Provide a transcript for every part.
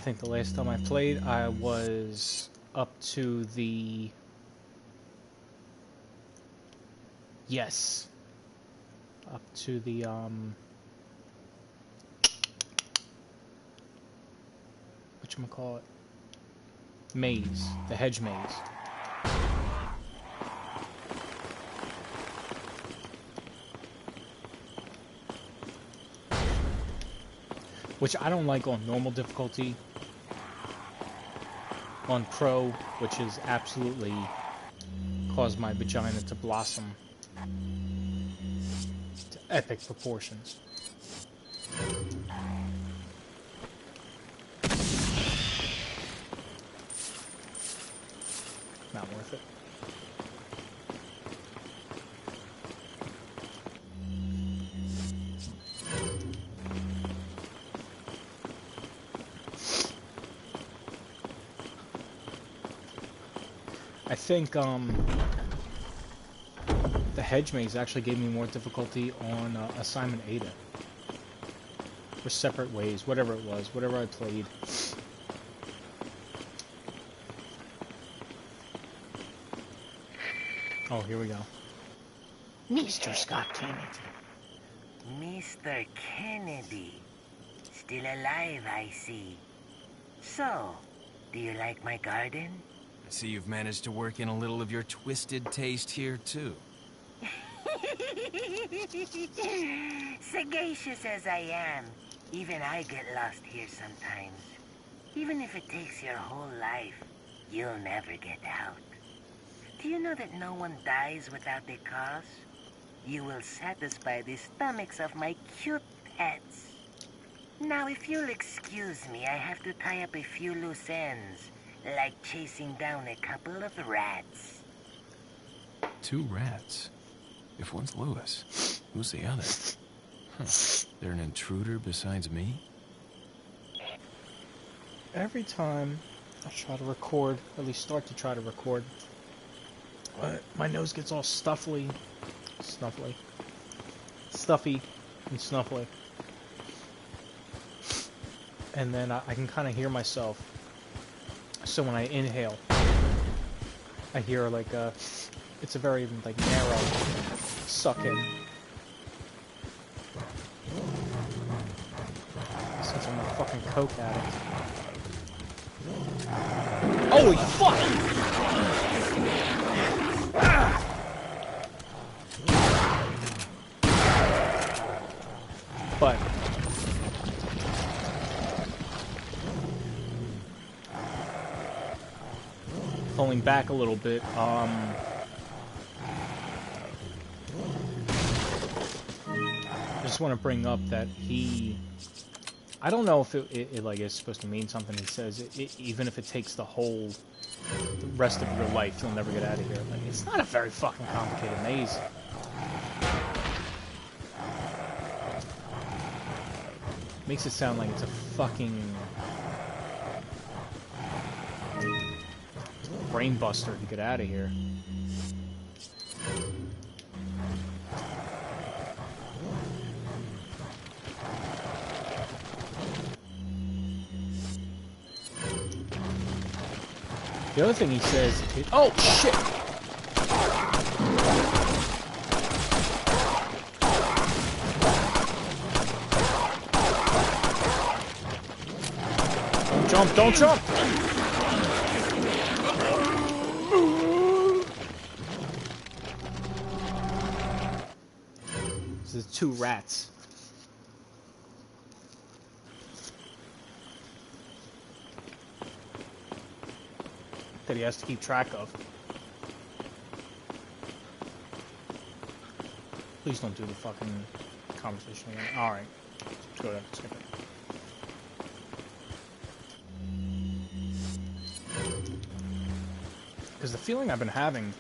think the last time I played, I was up to the... Yes. Up to the, whatchamacallit? Maze. The hedge maze. Which I don't like on normal difficulty. On Pro, which is absolutely caused my vagina to blossom to epic proportions. Not worth it. I think the hedge maze actually gave me more difficulty on Assignment Ada. For separate ways, whatever it was, whatever I played. Oh, here we go. Mr. Scott Kennedy. Mr. Kennedy. Still alive, I see. So, do you like my garden? I see you've managed to work in a little of your twisted taste here, too. Sagacious as I am, even I get lost here sometimes. Even if it takes your whole life, you'll never get out. Do you know that no one dies without a cause? You will satisfy the stomachs of my cute pets. Now, if you'll excuse me, I have to tie up a few loose ends, like chasing down a couple of rats. 2 rats? If one's Lewis, who's the other? Huh. They're an intruder besides me? Every time I try to record, at least start to try to record, my nose gets all stuffy and snuffly. And then I can kind of hear myself. So when I inhale, I hear like it's a very like narrow suck in. Since I'm a fucking coke addict. Holy fuck! But pulling back a little bit, I just want to bring up that I don't know if it like is supposed to mean something. He says even if it takes the rest of your life, you'll never get out of here. Like, it's not a very fucking complicated maze. Makes it sound like it's a fucking brain buster to get out of here. The other thing he says is, oh shit! Don't jump, don't jump! This is 2 rats. That he has to keep track of. Please don't do the fucking conversation again. Alright. Go ahead, skip it. Because the feeling I've been having,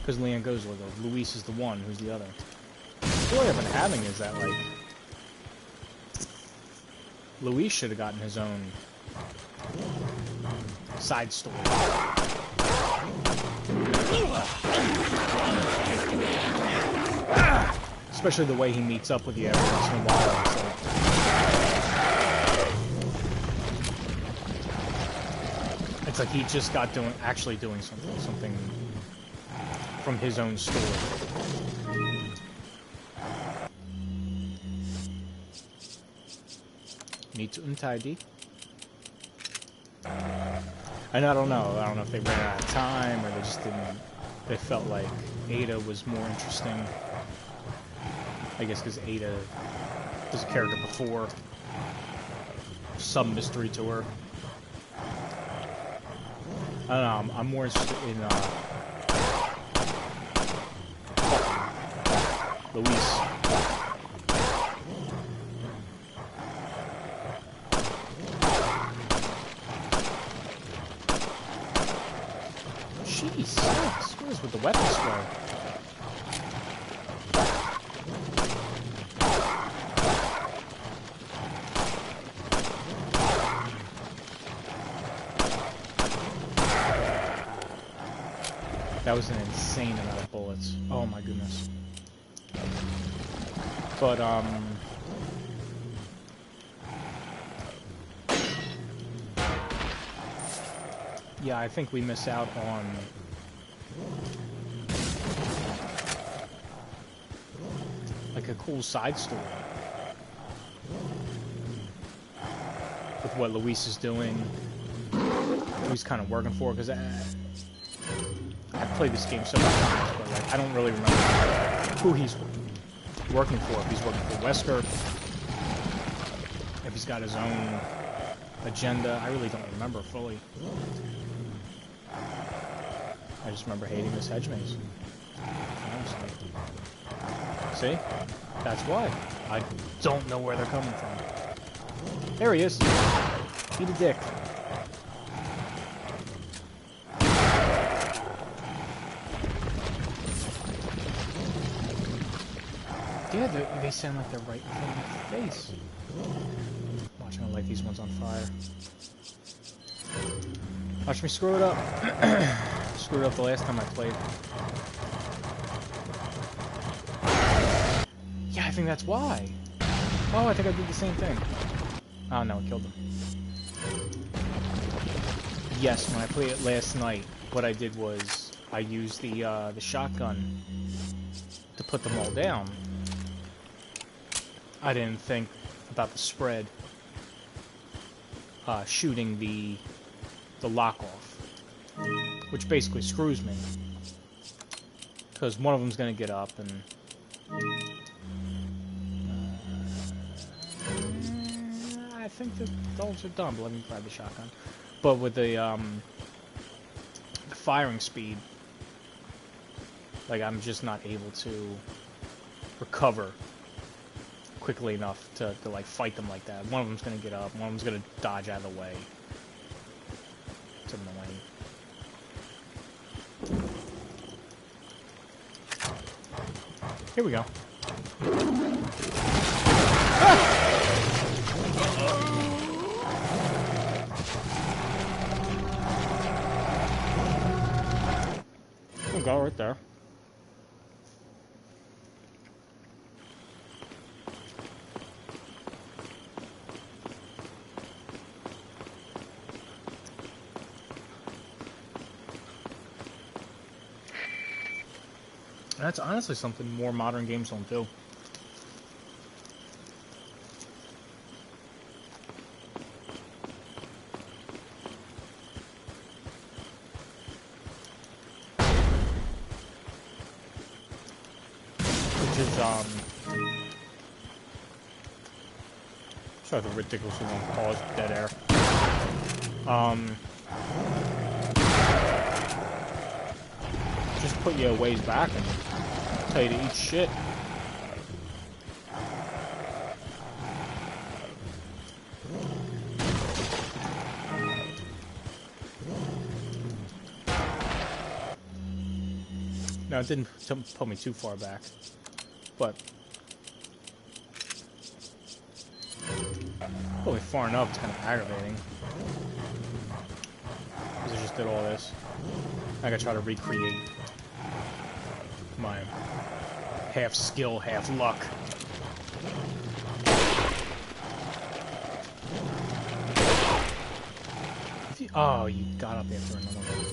because Leanne goes with it, Luis is the one, who's the other. The feeling I've been having is that, like, Luis should have gotten his own side story. Especially the way he meets up with you every once in a while. It's like he just got actually doing something from his own story. Need to untidy. And I don't know if they ran out of time or they just didn't. They felt like Ada was more interesting. I guess because Ada was a character before. Some mystery to her. I don't know. I'm more interested in Luis. Jeez, what is with the weapon spray? That was an insane amount of bullets. Oh my goodness. But, yeah, I think we miss out on like a cool side story with what Luis is doing, who he's kind of working for, because I've played this game so many times, but like I don't really remember who he's working for. If he's working for Wesker, if he's got his own agenda, I really don't remember fully. I just remember hating this hedge maze. Honestly. See? That's why. I don't know where they're coming from. There he is. Eat a dick. Yeah, they sound like they're right in front of my face. Watch, I'm gonna light these ones on fire. Watch me screw it up. Screwed up the last time I played. Yeah, I think that's why. Oh, I think I did the same thing. Oh no, it killed him. Yes, when I played it last night, what I did was I used the shotgun to put them all down. I didn't think about the spread shooting the lock off, which basically screws me because one of them's gonna get up and I think the dogs are done. But let me grab the shotgun. But with the firing speed, like I'm just not able to recover quickly enough to like fight them like that. One of them's gonna get up, one of them's gonna dodge out of the way. It's annoying. Here we go. Ah! We'll go right there. That's honestly something more modern games don't do. Which is, sorry, the ridiculously long pause, dead air. Just put you a ways back and tell you to eat shit. No, it didn't put me too far back, but put me far enough. It's kind of aggravating because I just did all this. I gotta try to recreate my half skill, half luck. Oh, you got up after another one.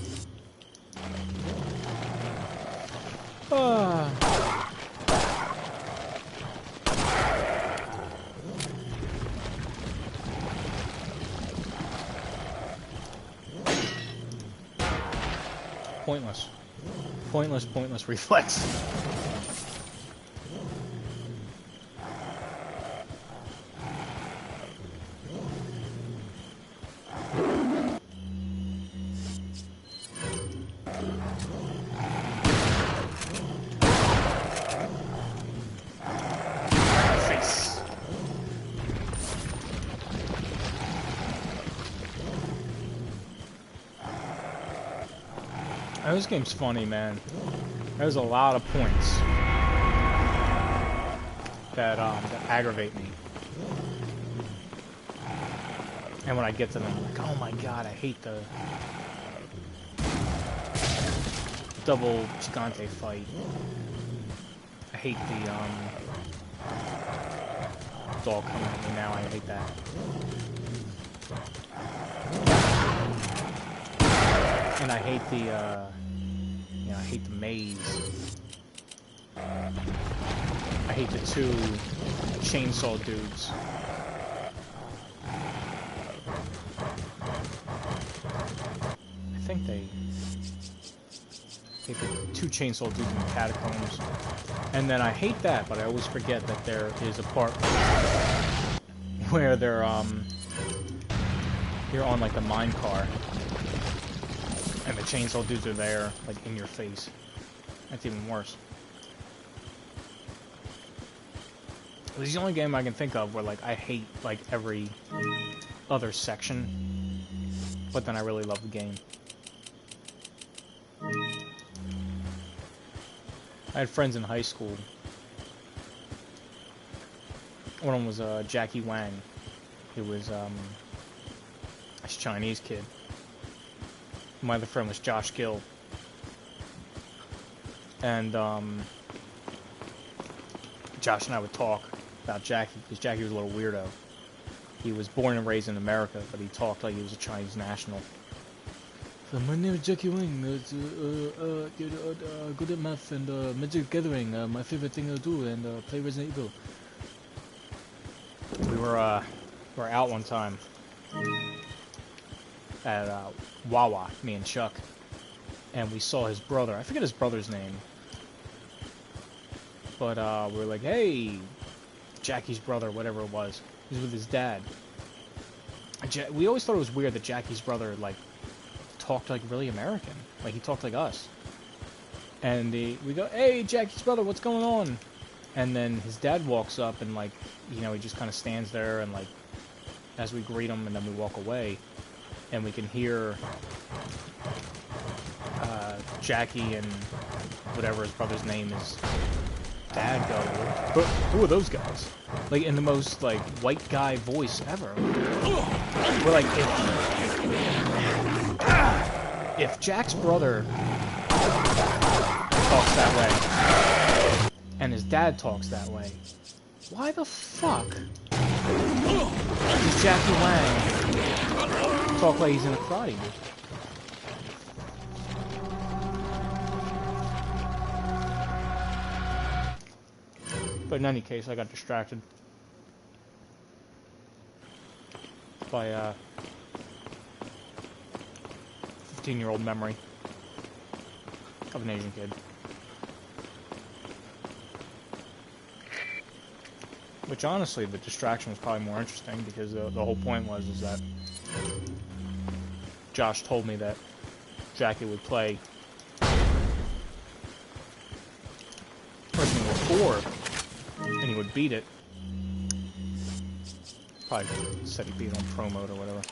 Ah. Pointless. Pointless reflex. Face. Oh, this game's funny, man. There's a lot of points that aggravate me. And when I get to them, I'm like, oh my god, I hate the double Gigante fight. I hate the dog coming at me now. I hate that. And I hate the you know, I hate the maze. I hate the two chainsaw dudes. I think they hate the two chainsaw dudes in the catacombs. And then I hate that, but I always forget that there is a part where they're you're on like the mine car. And the chainsaw dudes are there, like, in your face. That's even worse. This is the only game I can think of where, like, I hate, like, every other section. But then I really love the game. I had friends in high school. One of them was Jackie Wang. He was a Chinese kid. My other friend was Josh Gill. And Josh and I would talk about Jackie, because Jackie was a little weirdo. He was born and raised in America, but he talked like he was a Chinese national. So my name is Jackie Wang. Good at math and Magic Gathering. My favorite thing to do, and play Resident Evil. We were out one time at Wawa, me and Chuck, and we saw his brother. I forget his brother's name, but we were like, "Hey, Jackie's brother, whatever it was." He was with his dad. We always thought it was weird that Jackie's brother like talked like really American, like he talked like us. And we go, "Hey, Jackie's brother, what's going on?" And then his dad walks up and like, you know, he just kind of stands there and like, as we greet him, and then we walk away. And we can hear Jackie and whatever his brother's name is, dad go, who are those guys? Like, in the most, like, white guy voice ever. We're like, if Jack's brother talks that way, and his dad talks that way, why the fuck does Jackie Wang talk like he's in a karate movie? But in any case, I got distracted by 15-year-old memory of an Asian kid. Which honestly, the distraction was probably more interesting, because the whole point is that Josh told me that Jackie would play Resident Evil 4, and he would beat it. Probably said he beat it on pro mode or whatever.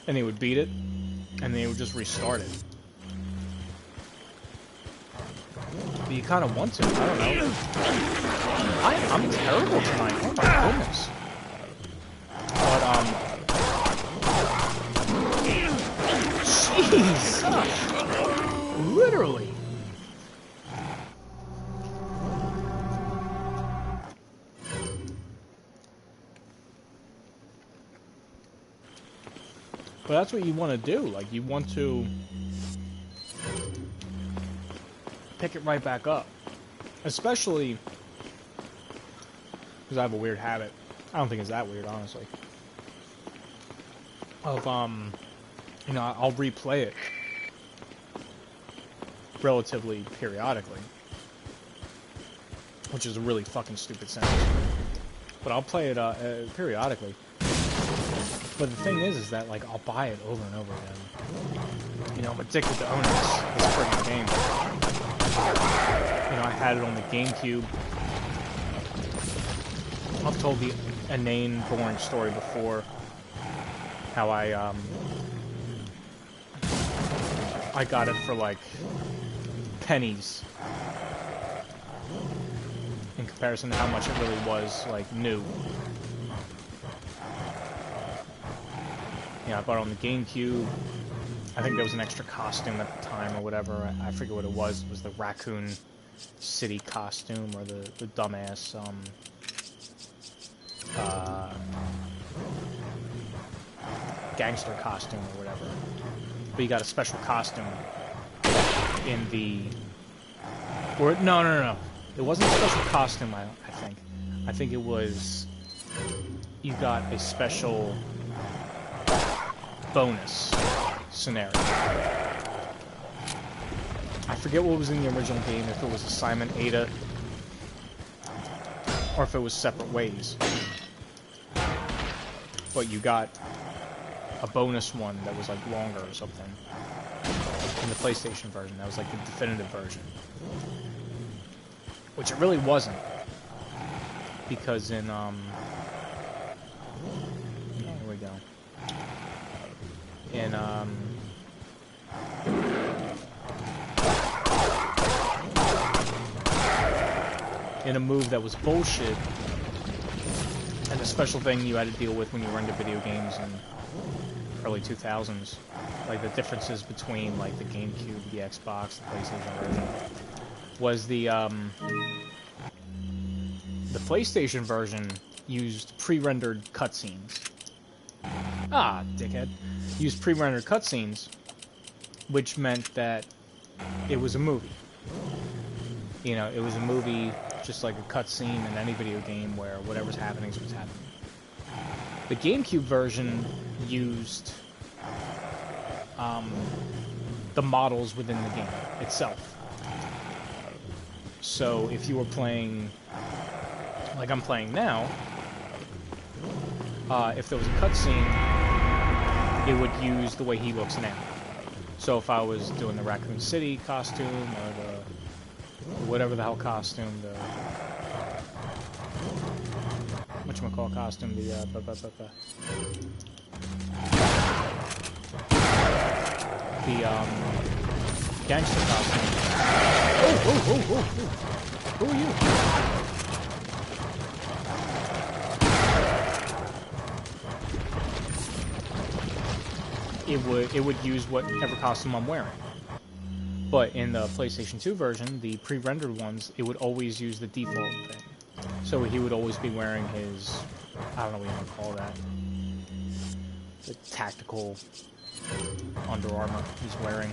And he would beat it, and then he would just restart it. But you kind of want to, I don't know. I'm terrible tonight, oh my goodness. But, Jesus! Literally! But that's what you want to do. Like, you want to pick it right back up. Especially because I have a weird habit. I don't think it's that weird, honestly. Of, you know, I'll replay it relatively periodically. Which is a really fucking stupid sentence. But I'll play it periodically. But the thing is that, like, I'll buy it over and over again. You know, I'm addicted to owning this friggin' game. You know, I had it on the GameCube. I've told the inane, boring story before. How I got it for, like, pennies. In comparison to how much it really was, like, new. Yeah, I bought it on the GameCube. I think there was an extra costume at the time or whatever. I forget what it was. It was the Raccoon City costume or the dumbass, gangster costume or whatever. But you got a special costume in the... Or, no. It wasn't a special costume, I think. I think it was... You got a special bonus scenario. I forget what was in the original game, if it was Assignment Ada, or if it was Separate Ways. But you got a bonus one that was like longer or something. In the PlayStation version, that was like the definitive version. Which it really wasn't. Because in, here we go. In a move that was bullshit, and a special thing you had to deal with when you were into video games in early 2000s, like the differences between like the GameCube, the Xbox, the PlayStation version, was the PlayStation version used pre-rendered cutscenes. Ah, dickhead. Used pre-rendered cutscenes, which meant that it was a movie. You know, it was a movie just like a cutscene in any video game where whatever's happening is what's happening. The GameCube version used the models within the game itself. So if you were playing, like I'm playing now, if there was a cutscene, it would use the way he looks now. So if I was doing the Raccoon City costume, or the whatever the hell costume, the whatchamacallit costume, the gangster costume. Oh. Who are you? It would use whatever costume I'm wearing. But in the PlayStation 2 version, the pre-rendered ones, it would always use the default thing. So he would always be wearing his, I don't know what you want to call that, the tactical Under Armour he's wearing.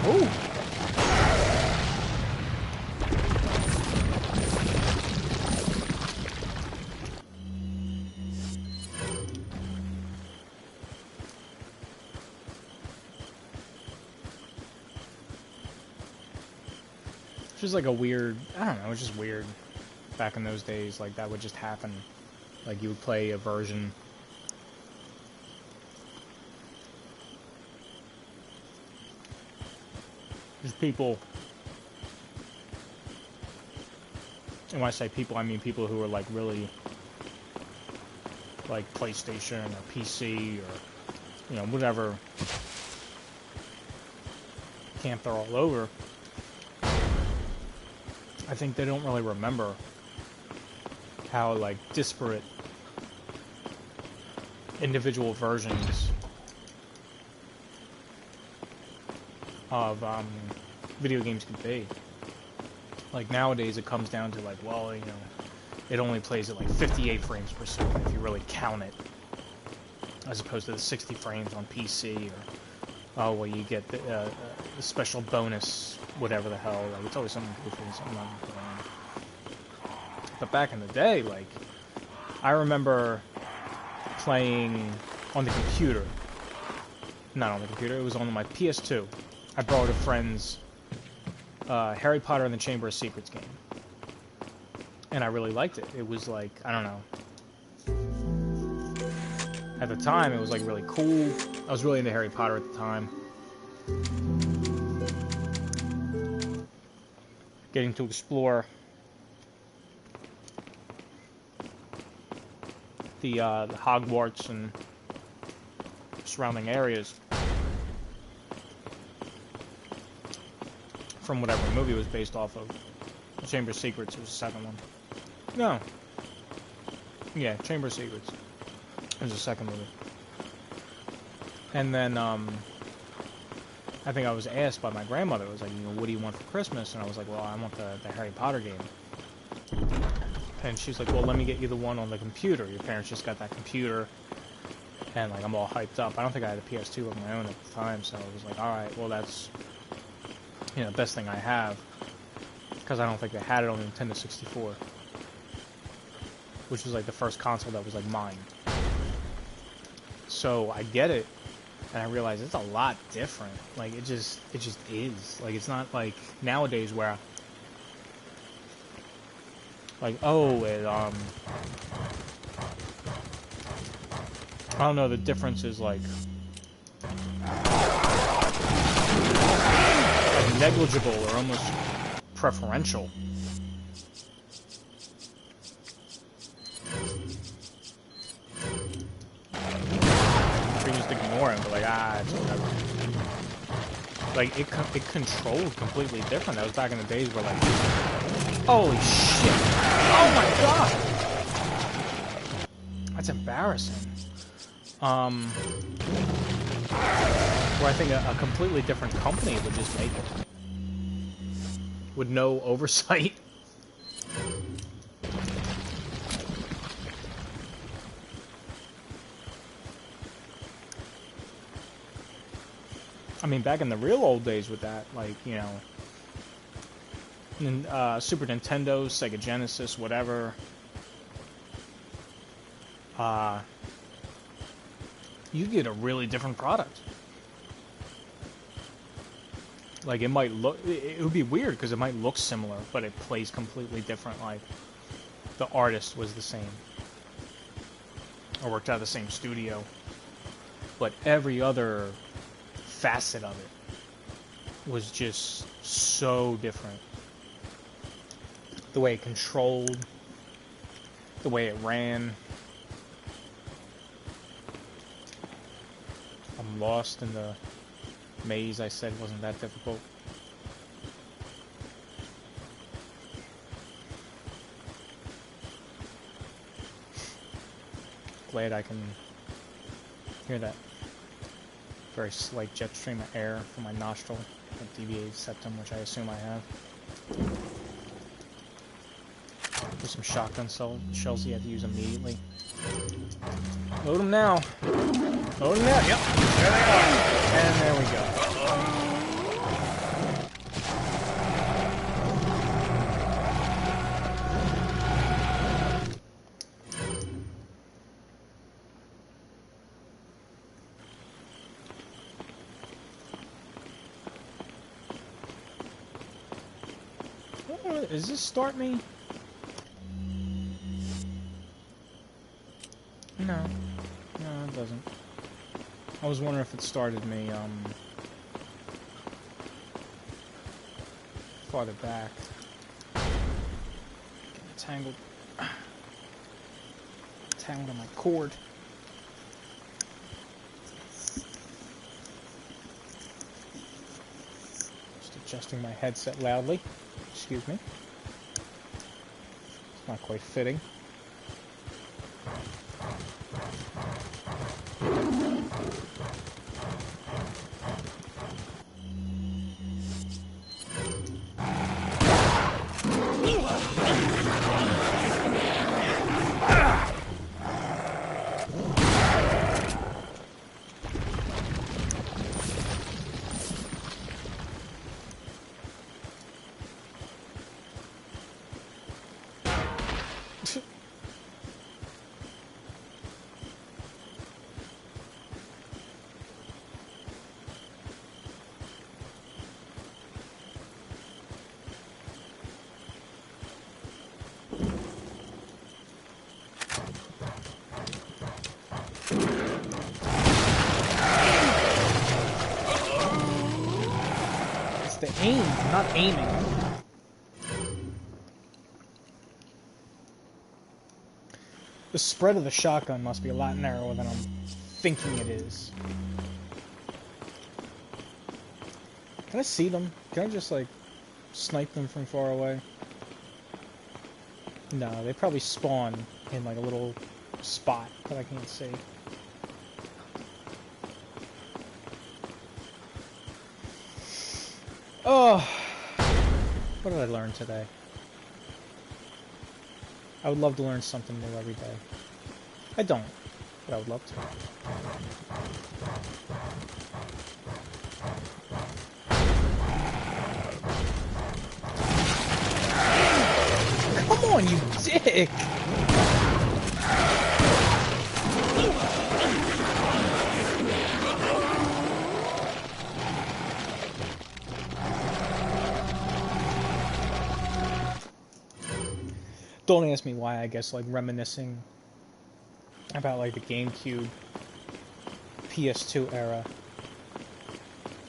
Ooh! It's just like a weird, I don't know, it's just weird. Back in those days, like that would just happen. Like you would play a version. There's people, and when I say people, I mean people who are like really, like PlayStation or PC or, you know, whatever camp they're all over. I think they don't really remember how, like, disparate individual versions of video games can be. Like, nowadays it comes down to, like, well, you know, it only plays at, like, 58 frames per second if you really count it. as opposed to the 60 frames on PC, or oh well, you get the special bonus, whatever the hell. Like, it's always something goofy, something not going on. But back in the day, like, I remember playing on the computer. Not on the computer, it was on my PS2. I borrowed a friend's Harry Potter and the Chamber of Secrets game. And I really liked it. It was like, I don't know. At the time, it was like really cool. I was really into Harry Potter at the time. Getting to explore the Hogwarts and surrounding areas from whatever movie it was based off of. The Chamber of Secrets was the second one. No. Yeah, Chamber of Secrets. It was the second movie. And then, I think I was asked by my grandmother, it was like, you know, what do you want for Christmas? And I was like, well, I want the Harry Potter game. And she's like, well, let me get you the one on the computer. Your parents just got that computer. And, like, I'm all hyped up. I don't think I had a PS2 of my own at the time, so I was like, alright, well, that's, you know, the best thing I have. Because I don't think they had it on the Nintendo 64. Which was, like, the first console that was, like, mine. So, I get it, and I realize it's a lot different. Like, it just is. Like, it's not like nowadays where, like, oh, it, I don't know, the difference is, like negligible or almost preferential. You just ignore it, but like, it's whatever. Like, it controlled completely different. That was back in the days where, like, holy shit! Oh my god! That's embarrassing. Where I think a completely different company would just make it. With no oversight. I mean, back in the real old days with that, like, you know, Super Nintendo, Sega Genesis, whatever, you get a really different product. Like, it might look, it would be weird because it might look similar, but it plays completely different. Like, the artist was the same, or worked out of the same studio, but every other facet of it was just so different. The way it controlled, the way it ran. I'm lost in the maze I said wasn't that difficult. Glad I can hear that very slight jet stream of air from my nostril, a deviated septum, which I assume I have. There's some shotgun shells you have to use immediately. Load them now. Load them now. Yep. There they are. And there we go. Does this start me? No. No, it doesn't. I was wondering if it started me, farther back. Getting tangled. Tangled on my cord. Just adjusting my headset loudly. Excuse me. It's not quite fitting. It's the aim, I'm not aiming. The spread of the shotgun must be a lot narrower than I'm thinking it is. Can I see them? Can I just, like, snipe them from far away? No, they probably spawn in, like, a little spot that I can't see. Oh! What did I learn today? I would love to learn something new every day. I don't, but I would love to. Come on, you dick! Don't ask me why, I guess, like, reminiscing about, like, the GameCube, PS2 era.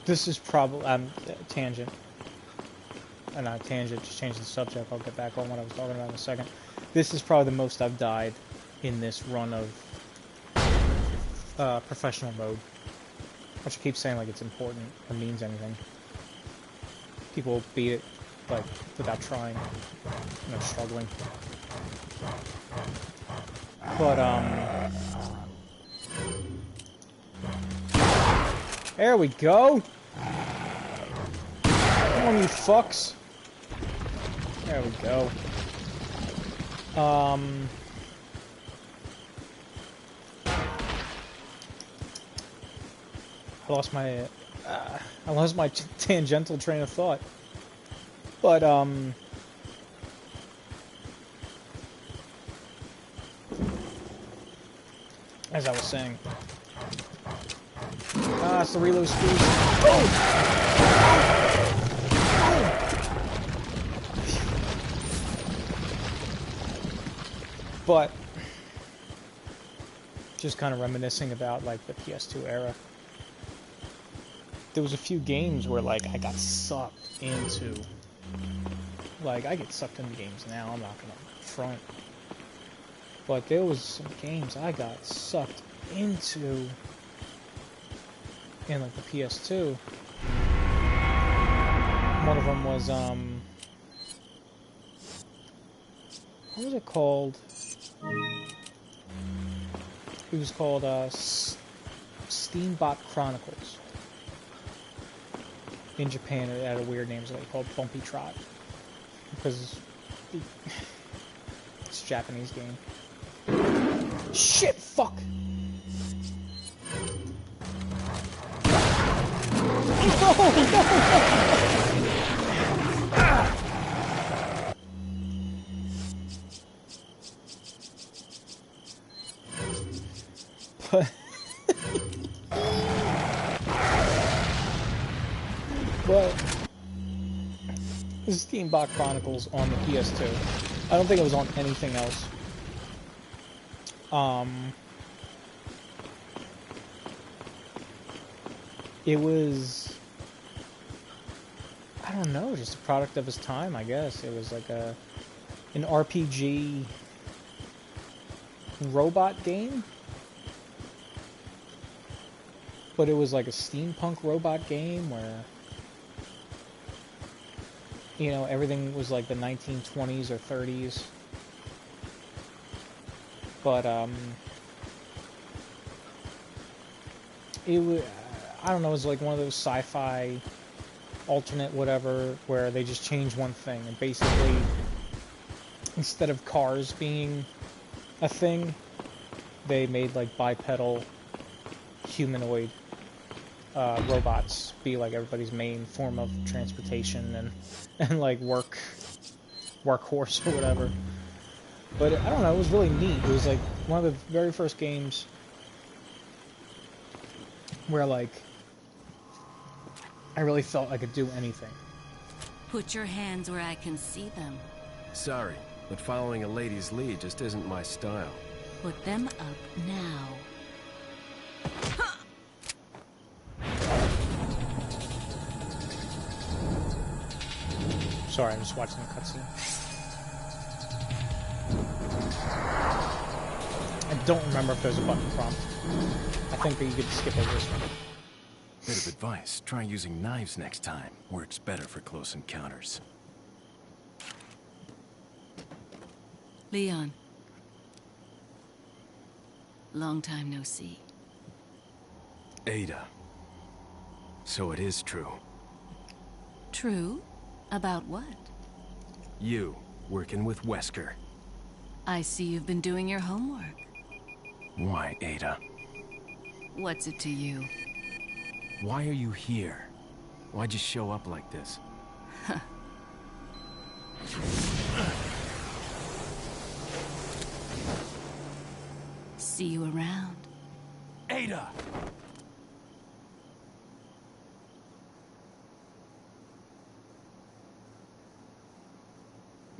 This is probably, tangent. Not tangent, just change the subject. I'll get back on what I was talking about in a second. This is probably the most I've died in this run of professional mode. Which I keep saying like it's important or means anything. People beat it, like, without trying. You know, struggling. But, there we go! Come on, you fucks! There we go. I lost my tangential train of thought. But, as I was saying. It's the reload speed. Oh! But, just kind of reminiscing about, like, the PS2 era. There was a few games where, like, I got sucked into. Like, I get sucked into games now, I'm not gonna front. But there was some games I got sucked into in, like, the PS2. One of them was, what was it called? It was called, Steambot Chronicles. In Japan, it had a weird name, so they called Bumpy Trot. Because it's a Japanese game. Shit, fuck! No, no, But this is Steambot Chronicles on the PS2. I don't think it was on anything else. It was, I don't know, just a product of his time, I guess. It was like an RPG robot game. But it was like a steampunk robot game where, you know, everything was like the 1920s or 30s. But, it was, I don't know, it was like one of those sci-fi alternate whatever where they just changed one thing and basically instead of cars being a thing, they made like bipedal humanoid robots be like everybody's main form of transportation and like workhorse or whatever. But I don't know, it was really neat. It was like one of the very first games where like I really felt I could do anything. Put your hands where I can see them. Sorry, but following a lady's lead just isn't my style. Put them up now. Sorry, I'm just watching the cutscene. I don't remember if there's a button prompt. I think that you could skip over this one. Bit of advice, try using knives next time. Works better for close encounters. Leon. Long time no see. Ada. So it is true. True? About what? You, working with Wesker. I see you've been doing your homework. Why, Ada? What's it to you? Why are you here? Why'd you show up like this? See you around. Ada!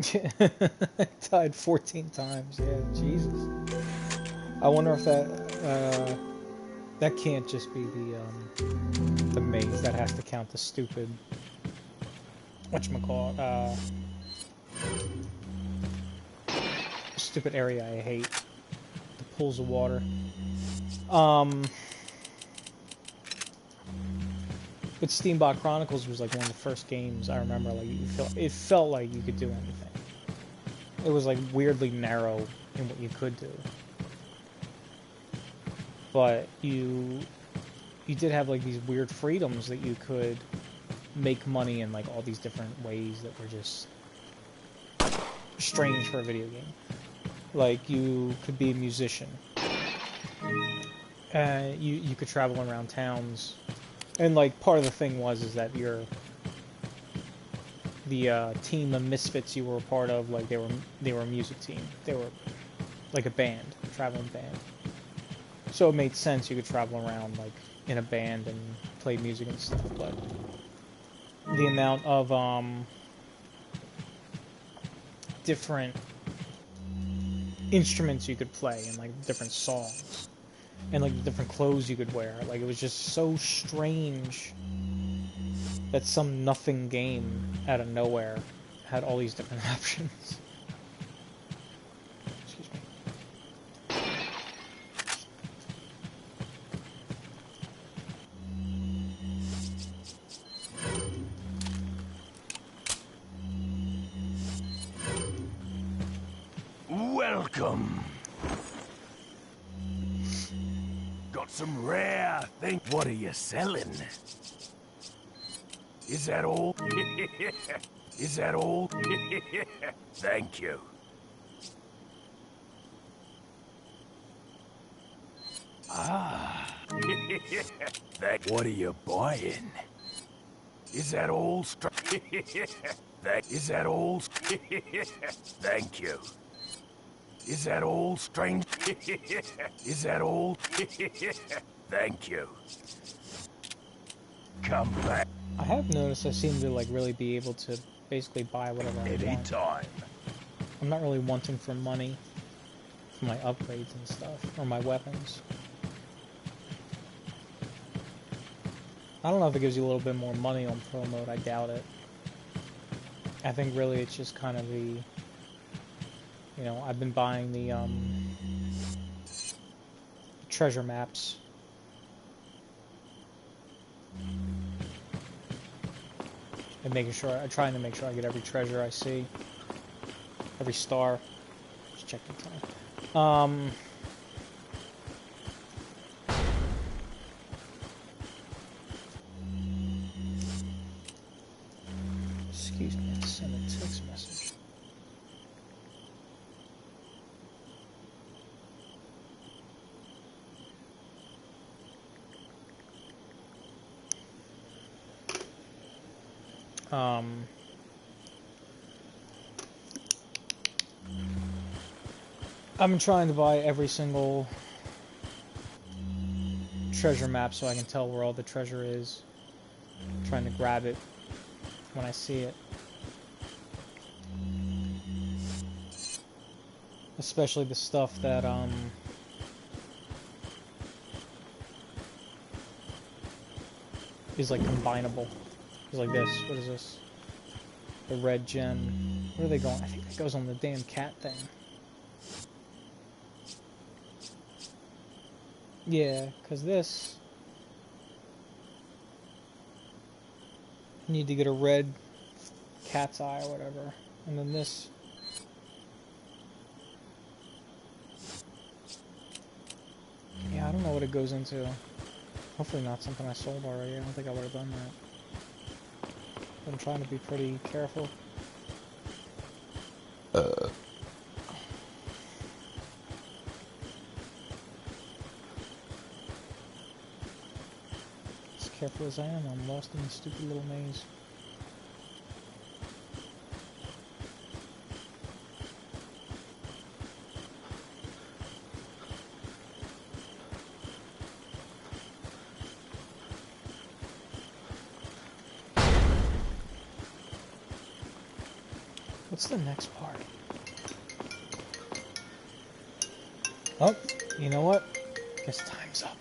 I died 14 times. Yeah, Jesus. I wonder if that can't just be the maze. That has to count the stupid whatchamacallit, stupid area I hate. The pools of water. But Steambot Chronicles was like one of the first games I remember. Like it felt like you could do anything. It was like weirdly narrow in what you could do, but you did have like these weird freedoms that you could make money in like all these different ways that were just strange for a video game. Like you could be a musician. You could travel around towns. And like part of the thing is that the team of misfits you were a part of, like they were a music team. They were like a band, a traveling band. So it made sense you could travel around like in a band and play music and stuff. But the amount of different instruments you could play and like different songs. And like the different clothes you could wear. Like it was just so strange that some nothing game out of nowhere had all these different options. Excuse me. Welcome. Got some rare thing. What are you selling? Is that all? Is that all? Thank you. Ah. What are you buying? Is that all? Is that all? Thank you. Is that all, strange? Is that all? Thank you. Come back. I have noticed I seem to like really be able to basically buy whatever I want. Anytime. I'm not really wanting for money for my upgrades and stuff, or my weapons. I don't know if it gives you a little bit more money on pro mode, I doubt it. I think really it's just kind of the, you know, I've been buying the treasure maps. And trying to make sure I get every treasure I see. Every star. Just check the time. Excuse me, I sent a text message. I've been trying to buy every single treasure map so I can tell where all the treasure is. I'm trying to grab it when I see it. Especially the stuff that, is like combinable. It's like this. What is this? The red gem. Where are they going? I think that goes on the damn cat thing. Yeah, because this... You need to get a red cat's eye or whatever. And then this... Yeah, I don't know what it goes into. Hopefully not something I sold already. I don't think I would have done that. I'm trying to be pretty careful. As careful as I am, I'm lost in this stupid little maze. What's the next part? Oh, you know what? Guess time's up.